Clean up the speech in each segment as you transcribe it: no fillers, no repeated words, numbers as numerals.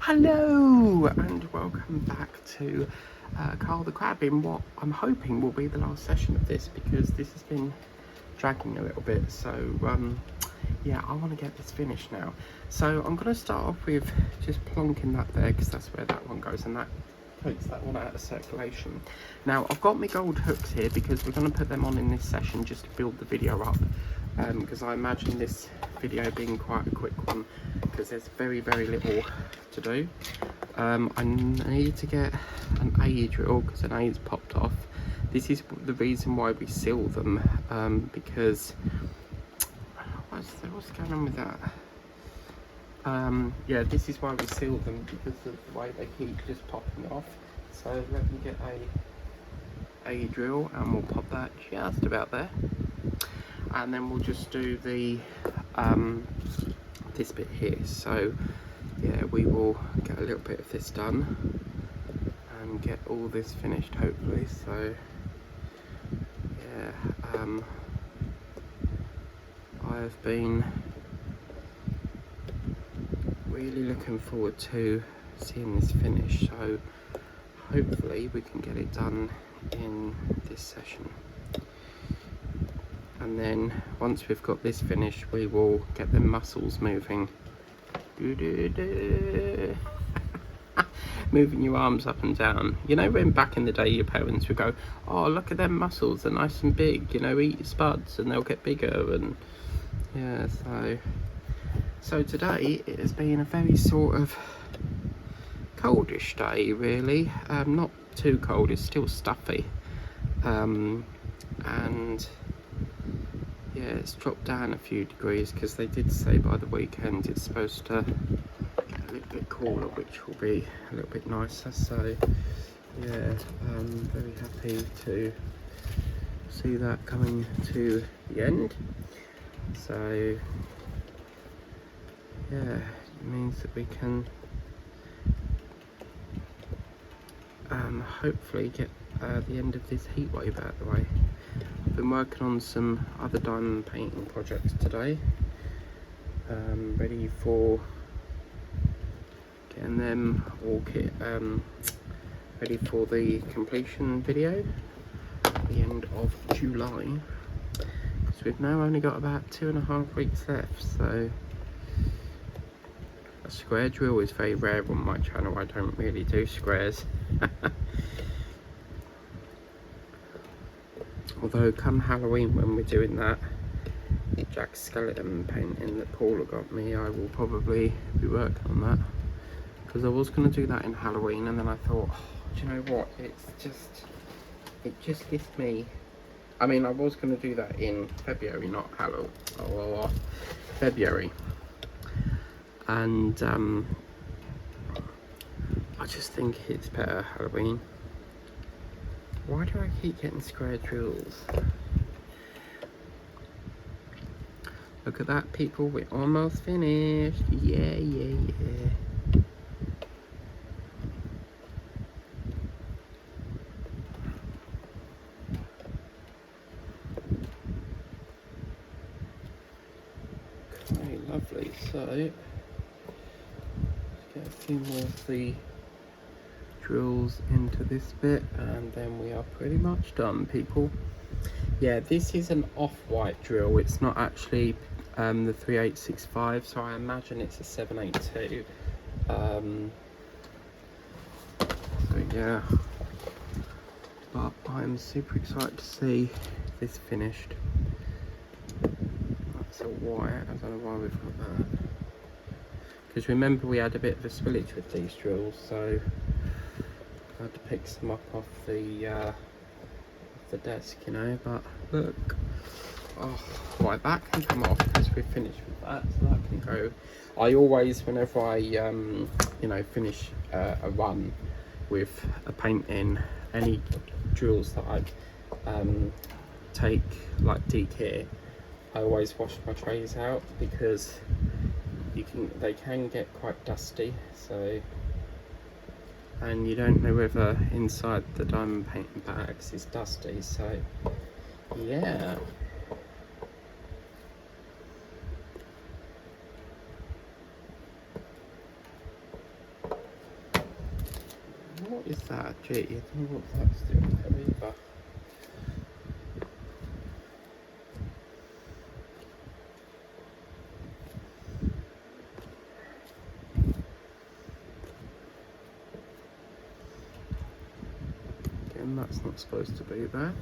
Hello and welcome back to Karl the Crab in what I'm hoping will be the last session of this, because this has been dragging a little bit. So yeah, I want to get this finished now. So I'm going to start off with just plonking that there, because that's where that one goes, and that takes that one out of circulation. Now I've got my gold hooks here because we're going to put them on in this session just to build the video up, because I imagine this video being quite a quick one because there's very little to do. I need to get an A drill because an A's popped off. This is the reason why we seal them, because what's going on with that? Yeah, this is why we seal them, because of the way they keep just popping off. So let me get a drill and we'll pop that just about there, and then we'll just do the this bit here. So yeah, we will get a little bit of this done and get all this finished hopefully. So yeah, I've been really looking forward to seeing this finish, so hopefully we can get it done in this session. And then once we've got this finished, we will get the muscles moving. Moving your arms up and down. You know when back in the day your parents would go, oh look at them muscles, they're nice and big, you know, eat your spuds and they'll get bigger. And yeah, so today it has been a very sort of coldish day really. Not too cold, it's still stuffy, and yeah, it's dropped down a few degrees because they did say by the weekend it's supposed to get a little bit cooler, which will be a little bit nicer. So yeah, I'm very happy to see that coming to the end. So yeah, it means that we can hopefully get the end of this heat wave out of the way. I've been working on some other diamond painting projects today, ready for getting them all ready for the completion video at the end of July, because we've now only got about 2.5 weeks left. So a square drill is very rare on my channel. I don't really do squares. Although come Halloween, when we're doing that Jack skeleton painting that Paula got me, I will probably be working on that, because I was going to do that in Halloween, and then I thought, oh, do you know what, it just gives me, I mean, I was going to do that in February, not Halloween, or February, and I just think it's better Halloween. Why do I keep getting square drills? Look at that, people, we're almost finished. Yeah. Okay, lovely. So let's get a few more of the drills into this bit, and then we are pretty much done, people. Yeah, this is an off-white drill, it's not actually the 3865, so I imagine it's a 782. So yeah, but I'm super excited to see this finished. That's a white, I don't know why we've got that, because remember we had a bit of a spillage with these drills, so I had to pick some up off the desk, you know. But look, oh, right, that can come off because we're finished with that, so that can go. I always, whenever I you know, finish a run with a painting, any drills that I take like dekey, I always wash my trays out, because they can get quite dusty. So, and you don't know whether inside the diamond painting bags is dusty, so yeah. what is that? Gee, I don't know what that's doing there either. Again, that's not supposed to be there.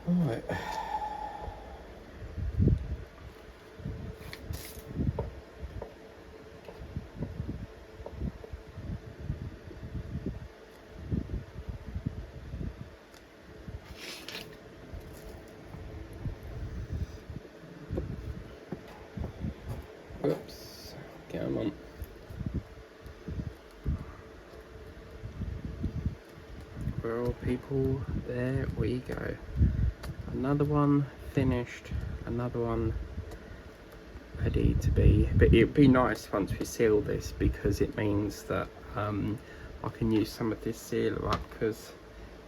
Right. Whoops. Come on. Well, people, there we go. Another one finished, another one ready to be, but it'd be nice once we seal this, because it means that I can use some of this sealer up, because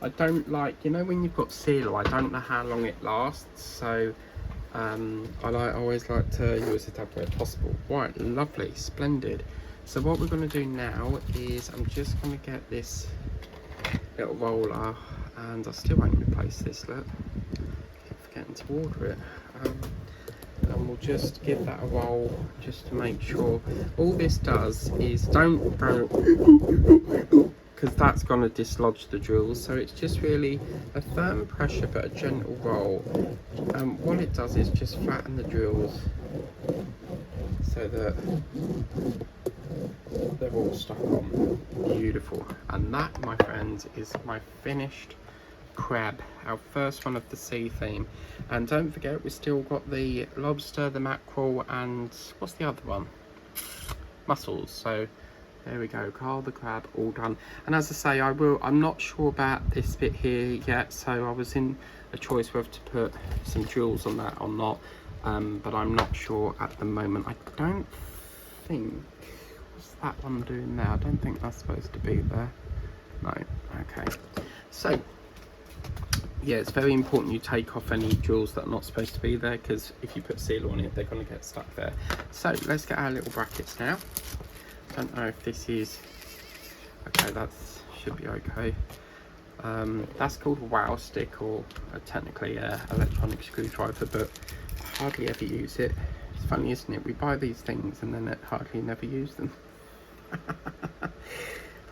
I don't like, you know, when you've got sealer, I don't know how long it lasts, so I always like to use it up where possible. Right, lovely, splendid. So what we're going to do now is I'm just going to get this little roller, and I still won't replace this, look, keep forgetting to order it, and we'll just give that a roll just to make sure. All this does is don't go, because that's going to dislodge the drills, so it's just really a firm pressure but a gentle roll, and what it does is just flatten the drills so that they're all stuck on. Beautiful. And that, my friends, is my finished crab, our first one of the sea theme. And don't forget, we've still got the lobster, the mackerel, and what's the other one? Mussels. So there we go, Karl the Crab, all done. And as I say, I'm not sure about this bit here yet, so I was in a choice whether to put some drills on that or not, but I'm not sure at the moment. I don't think, what's that one doing there? I don't think that's supposed to be there. No, okay. So yeah, it's very important you take off any drills that are not supposed to be there, because if you put sealer on it, they're going to get stuck there. So let's get our little brackets now. Don't know if this is okay. That should be okay. That's called a wow stick, or technically an electronic screwdriver, but I hardly ever use it. It's funny, isn't it? We buy these things and then hardly never use them.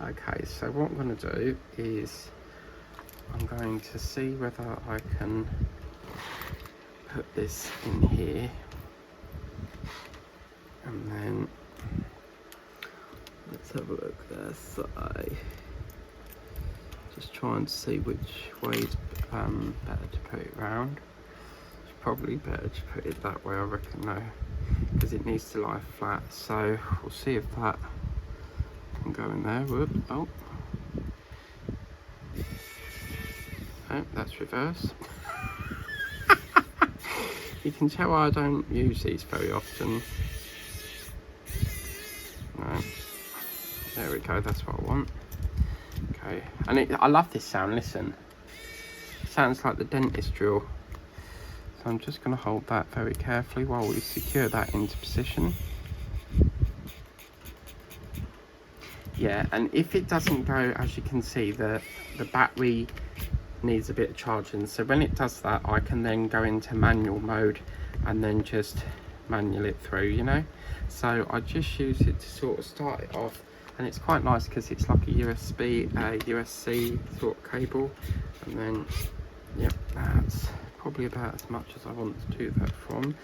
Okay, so what I'm going to do is I'm going to see whether I can put this in here, and then let's have a look there. So just trying to see which way is better to put it round. It's probably better to put it that way, I reckon, though, because it needs to lie flat. So we'll see if that can go in there. Whoop. Oh, oh, that's reverse. You can tell I don't use these very often. No. There we go, that's what I want. Okay, and I love this sound, listen. It sounds like the dentist drill. So I'm just going to hold that very carefully while we secure that into position. Yeah, and if it doesn't go, as you can see, the battery needs a bit of charging. So when it does that, I can then go into manual mode and then just manual it through, you know. So I just use it to sort of start it off, and it's quite nice because it's like a USB-C sort of cable, and then yeah, that's probably about as much as I want to do that from.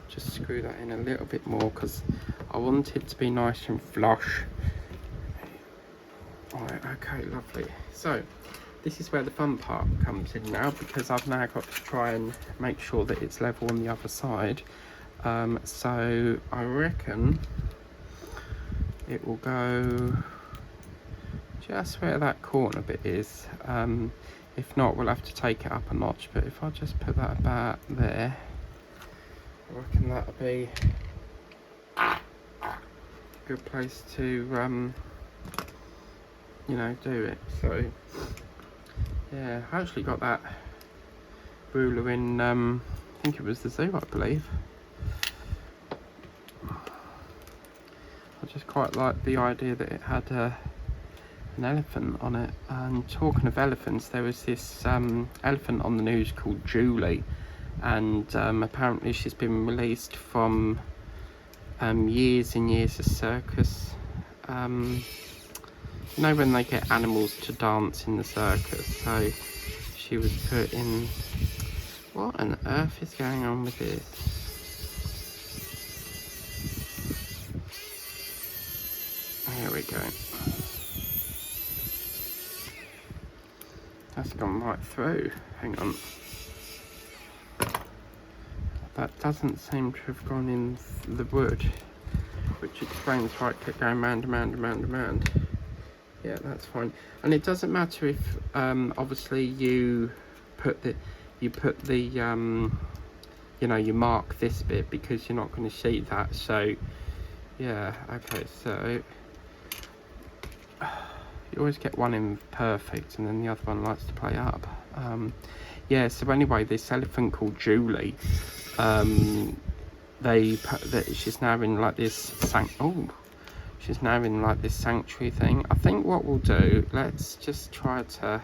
Just screw that in a little bit more because I want it to be nice and flush. Alright, okay, lovely. So this is where the fun part comes in now, because I've now got to try and make sure that it's level on the other side. So I reckon it will go just where that corner bit is. If not, we'll have to take it up a notch, but if I just put that about there, I reckon that'll be a good place to you know, do it. So yeah, I actually got that ruler in I think it was the zoo, I believe. just quite like the idea that it had an elephant on it. And talking of elephants, there was this elephant on the news called Julie, and apparently she's been released from years and years of circus. You know when they get animals to dance in the circus, so she was put in. What on earth is going on with this? Here we go. That's gone right through. Hang on. That doesn't seem to have gone in the wood, which explains why it kept going round and round and round and round. Yeah, that's fine. And it doesn't matter if obviously you put the you know, you mark this bit, because you're not going to see that. So yeah, okay, so you always get one in perfect and then the other one likes to play up. Yeah, so anyway, this elephant called Julie, she's now in like this she's now in like this sanctuary thing. I think what we'll do, let's just try to,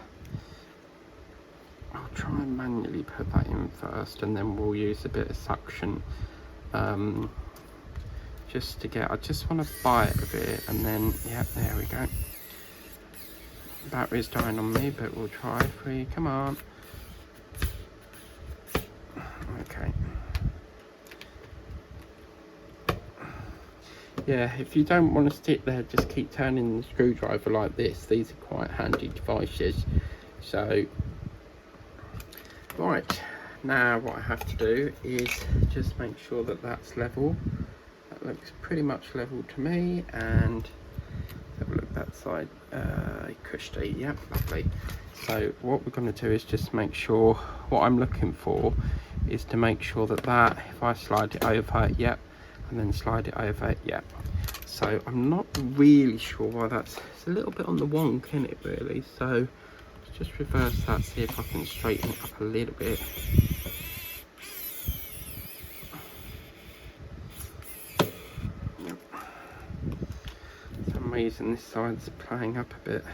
I'll try and manually put that in first, and then we'll use a bit of suction just to get, I just want to bite of it, and then, yeah, there we go. Battery's dying on me, but we'll try. Come on. Okay. Yeah, if you don't want to stick there, just keep turning the screwdriver like this. These are quite handy devices. So, right, now what I have to do is just make sure that that's level. That looks pretty much level to me, and have a look that side. Cushy, yeah, lovely. So what we're going to do is just make sure, what I'm looking for is to make sure that if I slide it over, yep, and then slide it over, yep. So I'm not really sure why it's a little bit on the wonk, isn't it, really? So let's just reverse that, see if I can straighten it up a little bit. Yep. For some reason this side's playing up a bit.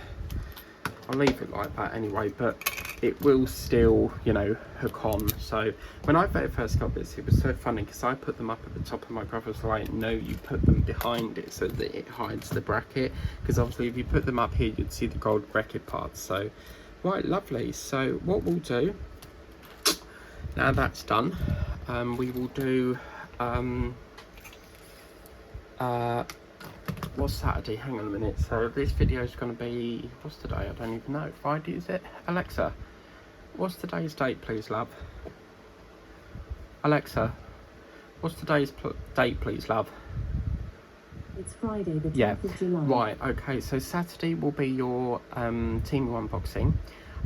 I'll leave it like that anyway, but it will still, you know, hook on. So when I very first got this, it was so funny because I put them up at the top of my brother's light. No, you put them behind it so that it hides the bracket, because obviously if you put them up here, you'd see the gold bracket parts. So right, lovely. So what we'll do, now that's done, we will do what's Saturday? Hang on a minute. So this video is going to be, what's today? I don't even know. Friday, is it? Alexa, what's today's date, please, love? Alexa, what's today's date, please, love? It's Friday, the 10th of July. Right, okay. So Saturday will be your Temu unboxing,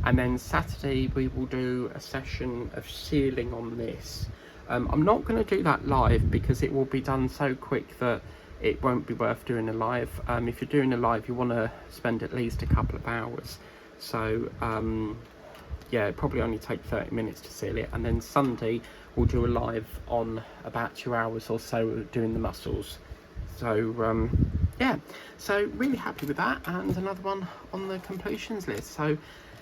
and then Saturday we will do a session of sealing on this. I'm not going to do that live because it will be done so quick that it won't be worth doing a live. If you're doing a live, you want to spend at least a couple of hours. So yeah, it probably only take 30 minutes to seal it. And then Sunday we'll do a live on about 2 hours or so doing the muscles. So yeah, so really happy with that, and another one on the completions list. So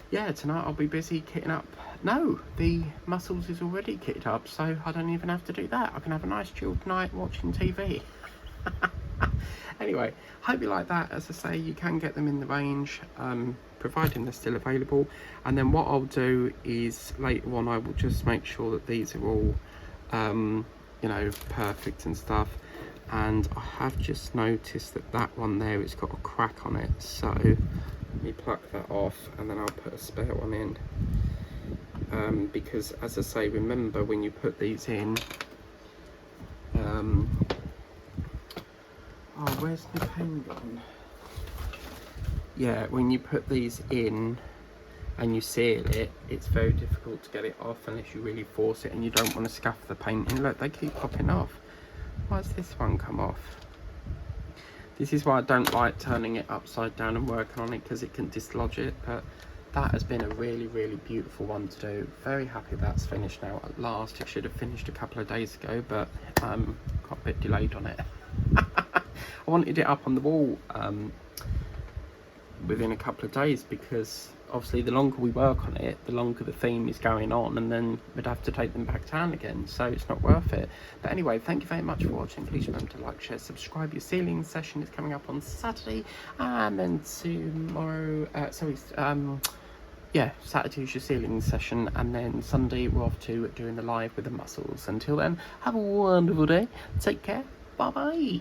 yeah, tonight I'll be busy kitting up. No, the muscles is already kitted up, so I don't even have to do that. I can have a nice chilled night watching TV. Anyway, hope you like that. As I say, you can get them in the range, providing they're still available. And then what I'll do is later on I will just make sure that these are all you know, perfect and stuff. And I have just noticed that one there, it's got a crack on it, so let me pluck that off and then I'll put a spare one in, because as I say, remember when you put these in, oh, where's the pen gone? Yeah, when you put these in and you seal it, it's very difficult to get it off unless you really force it, and you don't want to scuff the paint in. Look, they keep popping off. Why has this one come off? This is why I don't like turning it upside down and working on it, because it can dislodge it. But that has been a really, really beautiful one to do. Very happy that's finished now at last. It should have finished a couple of days ago, but got a bit delayed on it. I wanted it up on the wall within a couple of days, because obviously the longer we work on it, the longer the theme is going on, and then we'd have to take them back down again, so it's not worth it. But anyway, thank you very much for watching. Please remember to like, share, subscribe. Your ceiling session is coming up on Saturday, and then tomorrow Saturday's your ceiling session, and then Sunday we're off to doing the live with the muscles. Until then, have a wonderful day, take care, bye bye.